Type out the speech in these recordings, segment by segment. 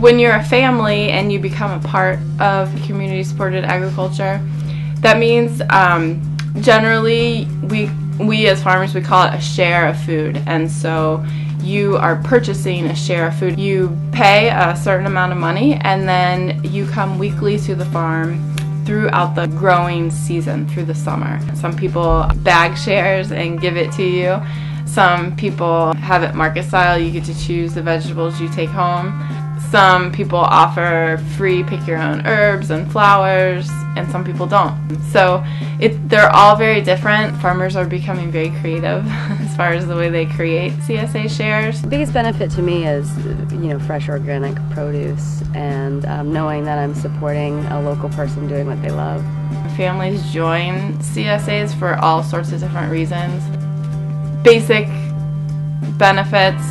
when you're a family and you become a part of community-supported agriculture, that means generally we as farmers, we call it a share of food. And so you are purchasing a share of food. You pay a certain amount of money, and then you come weekly to the farm throughout the growing season, through the summer. Some people bag shares and give it to you. Some people have it market style. You get to choose the vegetables you take home. Some people offer free pick your own herbs and flowers, and some people don't. So they're all very different. Farmers are becoming very creative as far as the way they create CSA shares. The biggest benefit to me is, fresh organic produce and knowing that I'm supporting a local person doing what they love. Families join CSAs for all sorts of different reasons. Basic benefits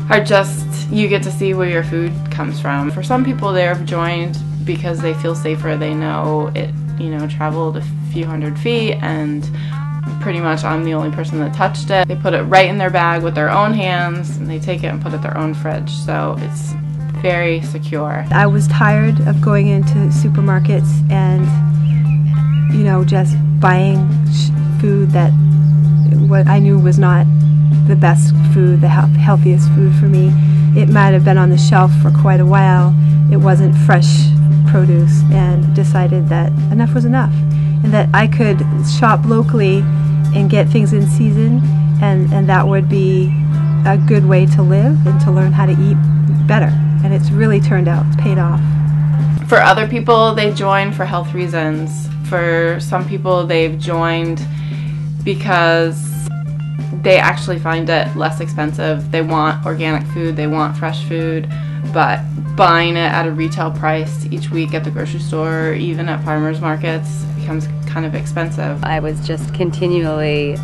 are just you get to see where your food comes from. For some people, they've joined because they feel safer. They know it, traveled a few hundred feet, and pretty much I'm the only person that touched it. They put it right in their bag with their own hands, and they take it and put it in their own fridge. So it's very secure. I was tired of going into supermarkets and, just buying food that what I knew was not the best food, the healthiest food for me. It might have been on the shelf for quite a while. It wasn't fresh produce, and decided that enough was enough, and that I could shop locally and get things in season, and that would be a good way to live and to learn how to eat better. And it's really turned out, it's paid off. For other people, they join for health reasons. For some people, they've joined because they actually find it less expensive. They want organic food, they want fresh food, but buying it at a retail price each week at the grocery store or even at farmers markets becomes kind of expensive. I was just continually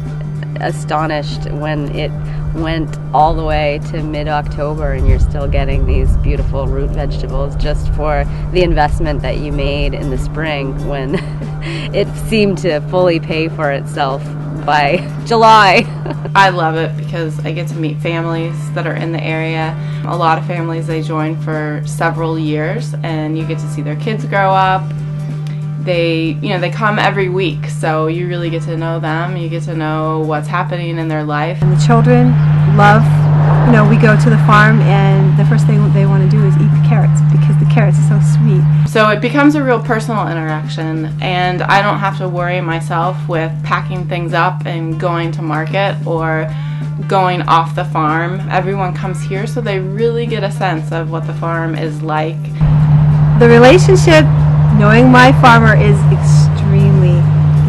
astonished when it went all the way to mid-October and you're still getting these beautiful root vegetables just for the investment that you made in the spring, when it seemed to fully pay for itself by July. I love it because I get to meet families that are in the area. A lot of families, they join for several years, and you get to see their kids grow up. They come every week, so you really get to know them. You get to know what's happening in their life. And the children love, we go to the farm, and the first thing they want to do is eat the carrots, because the carrots are so sweet. So it becomes a real personal interaction, and I don't have to worry myself with packing things up and going to market or going off the farm. Everyone comes here, so they really get a sense of what the farm is like. The relationship, knowing my farmer, is extremely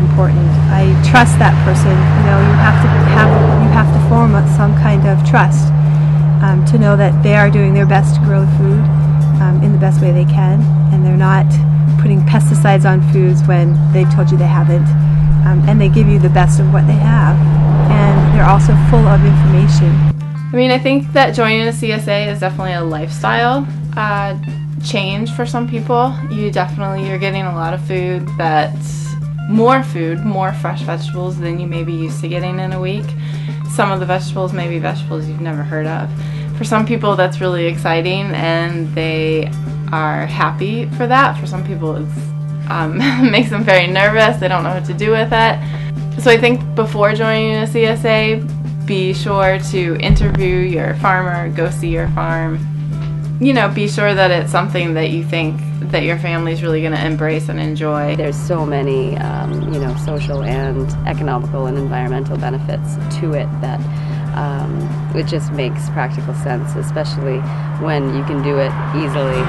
important. I trust that person. You have to form some kind of trust to know that they are doing their best to grow the food in the best way they can, and they're not putting pesticides on foods when they've told you they haven't, and they give you the best of what they have, and they're also full of information. I think that joining a CSA is definitely a lifestyle change for some people. You're getting a lot of food more fresh vegetables than you may be used to getting in a week. Some of the vegetables may be vegetables you've never heard of. For some people, that's really exciting, and they are happy for that. For some people, it makes them very nervous. They don't know what to do with it. So I think before joining a CSA, be sure to interview your farmer, go see your farm. Be sure that it's something that you think that your family's really going to embrace and enjoy. There's so many, social and economical and environmental benefits to it that it just makes practical sense, especially when you can do it easily.